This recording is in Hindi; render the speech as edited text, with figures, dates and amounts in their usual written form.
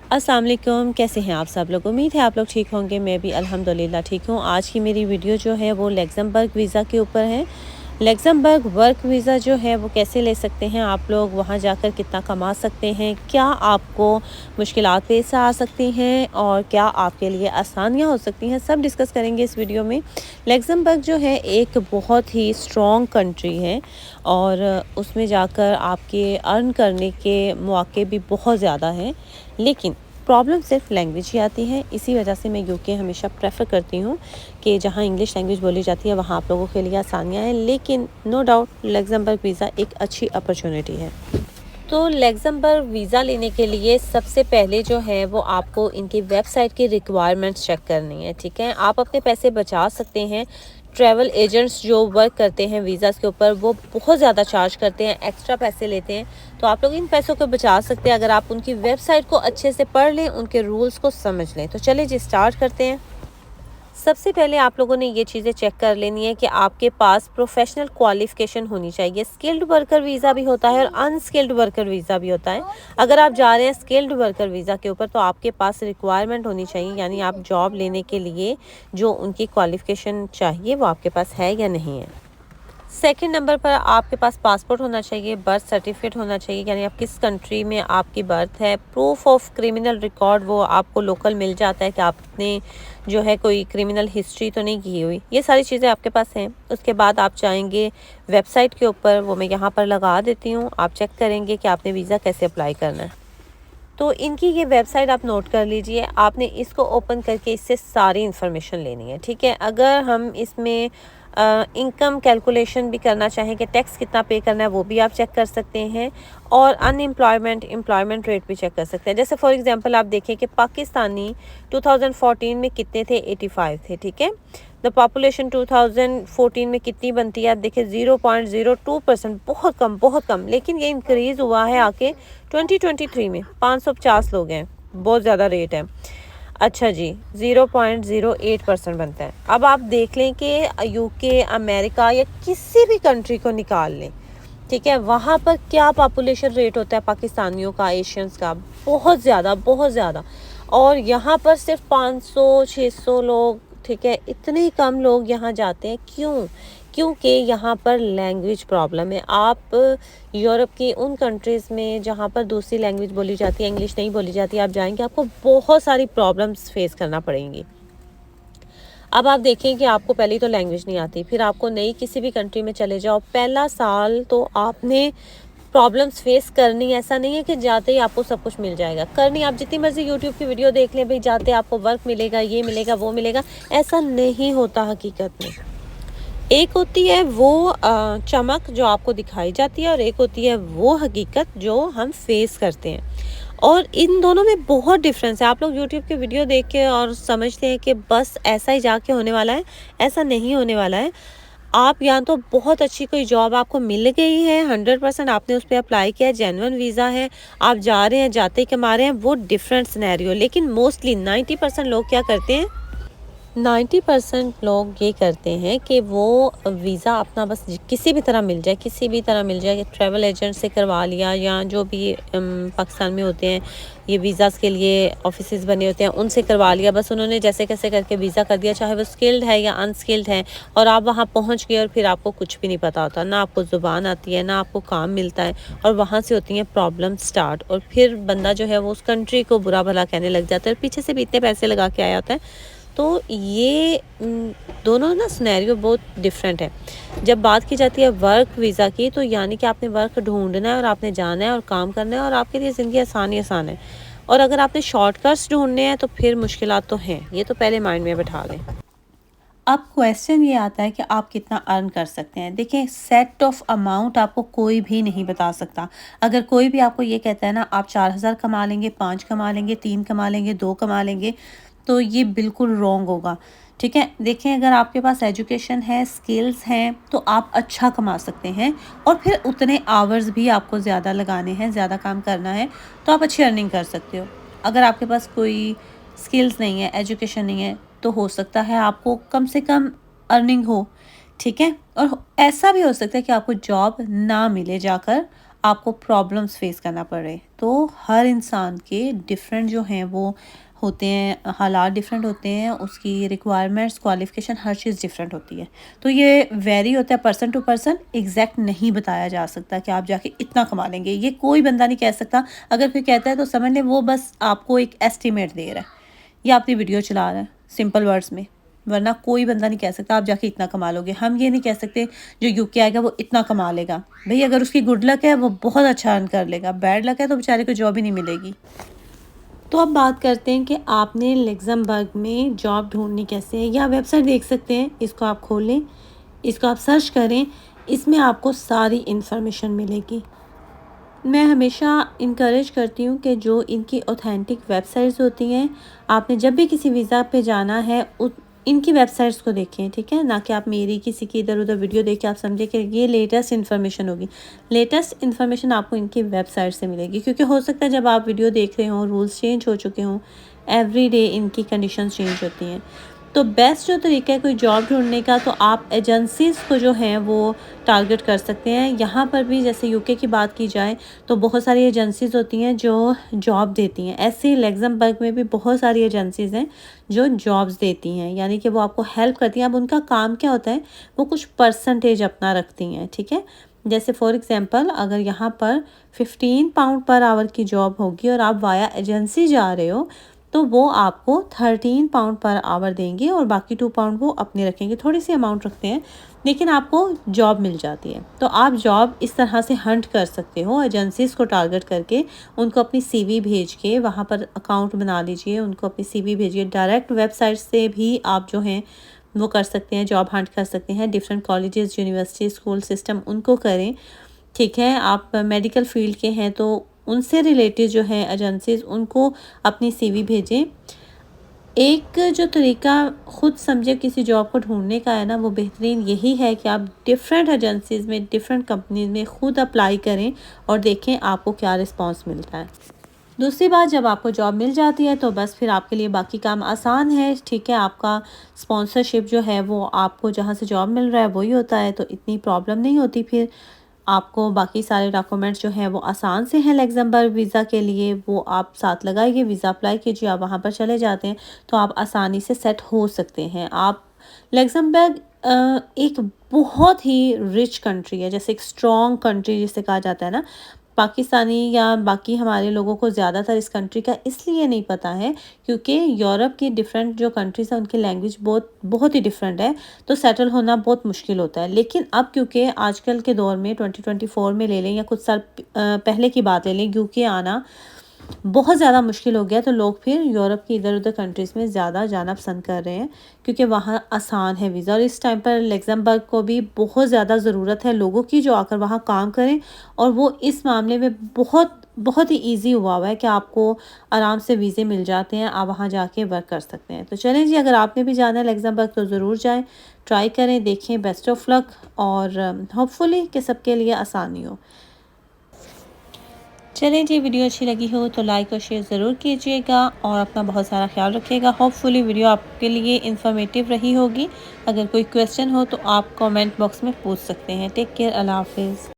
अस्सलाम वालेकुम, कैसे हैं आप सब लोग। उम्मीद है आप लोग ठीक होंगे। मैं भी अल्हम्दुलिल्लाह ठीक हूँ। आज की मेरी वीडियो जो है वो लग्ज़मबर्ग वीज़ा के ऊपर है। लग्ज़मबर्ग वर्क वीज़ा जो है वो कैसे ले सकते हैं आप लोग, वहाँ जाकर कितना कमा सकते हैं, क्या आपको मुश्किलात पेश आ सकती हैं और क्या आपके लिए आसानियाँ हो सकती हैं, सब डिस्कस करेंगे इस वीडियो में। लग्ज़मबर्ग जो है एक बहुत ही स्ट्रॉन्ग कंट्री है और उसमें जाकर आपके अर्न करने के मौके भी बहुत ज़्यादा हैं, लेकिन प्रॉब्लम सिर्फ लैंग्वेज ही आती है। इसी वजह से मैं यूके हमेशा प्रेफर करती हूँ कि जहाँ इंग्लिश लैंग्वेज बोली जाती है वहाँ आप लोगों के लिए आसानियाँ हैं, लेकिन नो डाउट लग्ज़मबर्ग वीज़ा एक अच्छी अपॉर्चुनिटी है। तो लग्ज़मबर्ग वीज़ा लेने के लिए सबसे पहले जो है वो आपको इनकी वेबसाइट की रिक्वायरमेंट्स चेक करनी है, ठीक है। आप अपने पैसे बचा सकते हैं। ट्रैवल एजेंट्स जो वर्क करते हैं वीज़ाज़ के ऊपर वो बहुत ज़्यादा चार्ज करते हैं, एक्स्ट्रा पैसे लेते हैं, तो आप लोग इन पैसों को बचा सकते हैं अगर आप उनकी वेबसाइट को अच्छे से पढ़ लें, उनके रूल्स को समझ लें। तो चलिए जी स्टार्ट करते हैं। सबसे पहले आप लोगों ने ये चीज़ें चेक कर लेनी है कि आपके पास प्रोफेशनल क्वालिफ़िकेशन होनी चाहिए। स्किल्ड वर्कर वीज़ा भी होता है और अनस्किल्ड वर्कर वीज़ा भी होता है। अगर आप जा रहे हैं स्किल्ड वर्कर वीज़ा के ऊपर तो आपके पास रिक्वायरमेंट होनी चाहिए, यानी आप जॉब लेने के लिए जो उनकी क्वालिफ़िकेशन चाहिए वो आपके पास है या नहीं है। सेकंड नंबर पर आपके पास पासपोर्ट होना चाहिए, बर्थ सर्टिफिकेट होना चाहिए, यानी आप किस कंट्री में आपकी बर्थ है। प्रूफ ऑफ क्रिमिनल रिकॉर्ड वो आपको लोकल मिल जाता है कि आपने जो है कोई क्रिमिनल हिस्ट्री तो नहीं की हुई, ये सारी चीज़ें आपके पास हैं। उसके बाद आप जाएंगे वेबसाइट के ऊपर, वो मैं यहाँ पर लगा देती हूँ, आप चेक करेंगे कि आपने वीज़ा कैसे अप्लाई करना है। तो इनकी ये वेबसाइट आप नोट कर लीजिए, आपने इसको ओपन करके इससे सारी इन्फॉर्मेशन लेनी है, ठीक है। अगर हम इसमें इनकम कैलकुलेशन भी करना चाहें कि टैक्स कितना पे करना है वो भी आप चेक कर सकते हैं, और अनएम्प्लॉयमेंट एम्प्लॉयमेंट रेट भी चेक कर सकते हैं। जैसे फॉर एग्जांपल आप देखें कि पाकिस्तानी 2014 में कितने थे, 85 थे, ठीक है। द पॉपुलेशन 2014 में कितनी बनती है, आप देखिए 0.02%, बहुत कम, लेकिन ये इंक्रीज़ हुआ है आके 2023 में 550 लोग हैं, बहुत ज़्यादा रेट है। अच्छा जी, 0.08% बनता है। अब आप देख लें कि यूके, अमेरिका या किसी भी कंट्री को निकाल लें, ठीक है, वहाँ पर क्या पॉपुलेशन रेट होता है पाकिस्तानियों का, एशियंस का, बहुत ज़्यादा। और यहाँ पर सिर्फ 500-600 लोग, ठीक है, इतने कम लोग यहाँ जाते हैं। क्यों? क्योंकि यहाँ पर लैंग्वेज प्रॉब्लम है। आप यूरोप की उन कंट्रीज़ में जहाँ पर दूसरी लैंग्वेज बोली जाती है, इंग्लिश नहीं बोली जाती, आप जाएंगे आपको बहुत सारी प्रॉब्लम्स फेस करना पड़ेंगी। अब आप देखें कि आपको पहले तो लैंग्वेज नहीं आती, फिर आपको नई किसी भी कंट्री में चले जाओ, पहला साल तो आपने प्रॉब्लम्स फेस करनी। ऐसा नहीं है कि जाते ही आपको सब कुछ मिल जाएगा, करनी आप जितनी मर्जी यूट्यूब की वीडियो देख लें, भाई जाते आपको वर्क मिलेगा, ये मिलेगा, वो मिलेगा, ऐसा नहीं होता हकीकत में। एक होती है वो चमक जो आपको दिखाई जाती है, और एक होती है वो हकीकत जो हम फेस करते हैं, और इन दोनों में बहुत डिफरेंस है। आप लोग यूट्यूब के वीडियो देख के और समझते हैं कि बस ऐसा ही जाके होने वाला है, ऐसा नहीं होने वाला है। आप या तो बहुत अच्छी कोई जॉब आपको मिल गई है, 100% आपने उस पर अप्लाई किया है, जेन्युइन वीज़ा है, आप जा रहे हैं, जाते ही कमा रहे हैं, वो डिफरेंट सिनेरियो। लेकिन मोस्टली 90% लोग क्या करते हैं, 90% लोग ये करते हैं कि वो वीज़ा अपना बस किसी भी तरह मिल जाए, किसी भी तरह मिल जाए, ट्रैवल एजेंट से करवा लिया, या जो भी पाकिस्तान में होते हैं ये वीज़ाज़ के लिए ऑफिसेज बने होते हैं, उनसे करवा लिया, बस उन्होंने जैसे कैसे करके वीज़ा कर दिया, चाहे वो स्किल्ड है या अनस्किल्ड है, और आप वहाँ पहुँच गए और फिर आपको कुछ भी नहीं पता होता, ना आपको ज़ुबान आती है, ना आपको काम मिलता है, और वहाँ से होती हैं प्रॉब्लम स्टार्ट, और फिर बंदा जो है वो उस कंट्री को बुरा भला कहने लग जाता है, पीछे से भी इतने पैसे लगा के आया होता है। तो ये दोनों ना सिनेरियो बहुत डिफरेंट है। जब बात की जाती है वर्क वीज़ा की, तो यानी कि आपने वर्क ढूंढना है और आपने जाना है और काम करना है, और आपके लिए ज़िंदगी आसान ही आसान है। और अगर आपने शॉर्टकट्स ढूंढने हैं तो फिर मुश्किलात तो हैं, ये तो पहले माइंड में बैठा लें। अब क्वेश्चन ये आता है कि आप कितना अर्न कर सकते हैं। देखिए, सेट ऑफ अमाउंट आपको कोई भी नहीं बता सकता। अगर कोई भी आपको ये कहता है ना आप 4,000 कमा लेंगे, 5 कमा लेंगे, 3 कमा लेंगे, 2 कमा लेंगे, तो ये बिल्कुल रॉन्ग होगा, ठीक है। देखें, अगर आपके पास एजुकेशन है, स्किल्स हैं, तो आप अच्छा कमा सकते हैं, और फिर उतने आवर्स भी आपको ज़्यादा लगाने हैं, ज़्यादा काम करना है, तो आप अच्छी अर्निंग कर सकते हो। अगर आपके पास कोई स्किल्स नहीं है, एजुकेशन नहीं है, तो हो सकता है आपको कम से कम अर्निंग हो, ठीक है। और ऐसा भी हो सकता है कि आपको जॉब ना मिले जाकर, आपको प्रॉब्लम्स फेस करना पड़े। तो हर इंसान के डिफरेंट जो हैं वो होते हैं, हालात डिफरेंट होते हैं, उसकी रिक्वायरमेंट्स, क्वालिफ़िकेशन हर चीज़ डिफरेंट होती है। तो ये वेरी होता है पर्सन टू पर्सन, एग्जैक्ट नहीं बताया जा सकता कि आप जाके इतना कमा लेंगे, ये कोई बंदा नहीं कह सकता। अगर कोई कहता है तो समझ लें वो बस आपको एक एस्टिमेट दे रहा है या अपनी वीडियो चला रहा है सिंपल वर्ड्स में, वरना कोई बंदा नहीं कह सकता आप जाके इतना कमा लोगे। हम ये नहीं कह सकते जो यूके आएगा वो इतना कमा लेगा। भई अगर उसकी गुड लक है वो बहुत अच्छा अर्न कर लेगा, बैड लक है तो बेचारे को जॉब ही नहीं मिलेगी। तो अब बात करते हैं कि आपने लग्जमबर्ग में जॉब ढूंढनी कैसे है, या वेबसाइट देख सकते हैं, इसको आप खोलें, इसको आप सर्च करें, इसमें आपको सारी इन्फॉर्मेशन मिलेगी। मैं हमेशा इनकरेज करती हूँ कि जो इनकी ऑथेंटिक वेबसाइट्स होती हैं, आपने जब भी किसी वीज़ा पे जाना है इनकी वेबसाइट्स को देखें, ठीक है, ना कि आप मेरी किसी की इधर उधर वीडियो देख के आप समझे कि ये लेटेस्ट इन्फॉर्मेशन होगी। लेटेस्ट इन्फॉर्मेशन आपको इनकी वेबसाइट से मिलेगी, क्योंकि हो सकता है जब आप वीडियो देख रहे हों रूल्स चेंज हो चुके हों, एवरी डे इनकी कंडीशंस चेंज होती हैं। तो बेस्ट जो तरीका है कोई जॉब ढूंढने का, तो आप एजेंसीज़ को जो हैं वो टारगेट कर सकते हैं। यहाँ पर भी जैसे यूके की बात की जाए तो बहुत सारी एजेंसीज़ होती हैं जो जॉब देती हैं। ऐसे ही लग्जमबर्ग में भी बहुत सारी एजेंसीज़ हैं जो जॉब्स देती हैं, यानी कि वो आपको हेल्प करती हैं। अब उनका काम क्या होता है, वो कुछ परसेंटेज अपना रखती हैं, ठीक है। जैसे फॉर एग्जांपल अगर यहाँ पर 15 पाउंड पर आवर की जॉब होगी और आप वाया एजेंसी जा रहे हो, तो वो आपको 13 पाउंड पर आवर देंगे और बाकी 2 पाउंड वो अपने रखेंगे। थोड़ी सी अमाउंट रखते हैं लेकिन आपको जॉब मिल जाती है। तो आप जॉब इस तरह से हंट कर सकते हो, एजेंसीज़ को टारगेट करके उनको अपनी सीवी भेज के वहाँ पर अकाउंट बना लीजिए, उनको अपनी सीवी भेजिए। डायरेक्ट वेबसाइट से भी आप जो हैं वो कर सकते हैं, जॉब हंट कर सकते हैं। Different colleges, university, school system उनको करें, ठीक है। आप मेडिकल फील्ड के हैं तो उनसे रिलेटेड जो है एजेंसीज़, उनको अपनी सीवी भेजें। एक जो तरीका खुद समझे किसी जॉब को ढूंढने का है ना, वो बेहतरीन यही है कि आप डिफरेंट एजेंसीज़ में, डिफरेंट कंपनीज में खुद अप्लाई करें और देखें आपको क्या रिस्पांस मिलता है। दूसरी बात, जब आपको जॉब मिल जाती है तो बस फिर आपके लिए बाकी काम आसान है, ठीक है। आपका स्पॉन्सरशिप जो है वो आपको जहाँ से जॉब मिल रहा है वही होता है, तो इतनी प्रॉब्लम नहीं होती। फिर आपको बाकी सारे डॉक्यूमेंट्स जो हैं वो आसान से हैं लग्जमबर्ग वीज़ा के लिए, वो आप साथ लगाइए, वीज़ा अप्लाई कीजिए, आप वहाँ पर चले जाते हैं तो आप आसानी से सेट हो सकते हैं। आप लग्जमबर्ग एक बहुत ही रिच कंट्री है, जैसे एक स्ट्रॉन्ग कंट्री जिसे कहा जाता है ना। पाकिस्तानी या बाकी हमारे लोगों को ज़्यादातर इस कंट्री का इसलिए नहीं पता है क्योंकि यूरोप की डिफरेंट जो कंट्रीज़ हैं उनकी लैंग्वेज बहुत बहुत ही डिफरेंट है, तो सेटल होना बहुत मुश्किल होता है। लेकिन अब क्योंकि आजकल के दौर में 2024 में ले लें या कुछ साल पहले की बात ले लें, यूके आना बहुत ज़्यादा मुश्किल हो गया, तो लोग फिर यूरोप की इधर उधर कंट्रीज़ में ज़्यादा जाना पसंद कर रहे हैं क्योंकि वहाँ आसान है वीज़ा। और इस टाइम पर लग्जमबर्ग को भी बहुत ज़्यादा ज़रूरत है लोगों की जो आकर वहाँ काम करें, और वो इस मामले में बहुत बहुत ही ईजी हुआ है कि आपको आराम से वीज़े मिल जाते हैं, आप वहाँ जाके वर्क कर सकते हैं। तो चलें जी, अगर आपने भी जाना है लग्जमबर्ग तो ज़रूर जाएँ, ट्राई करें, देखें। बेस्ट ऑफ लक, और होपफुली कि सबके लिए आसानी हो। चलिए जी, वीडियो अच्छी लगी हो तो लाइक और शेयर ज़रूर कीजिएगा और अपना बहुत सारा ख्याल रखिएगा। होपफुली वीडियो आपके लिए इन्फॉर्मेटिव रही होगी। अगर कोई क्वेश्चन हो तो आप कमेंट बॉक्स में पूछ सकते हैं। टेक केयर, अल्लाह हाफिज़।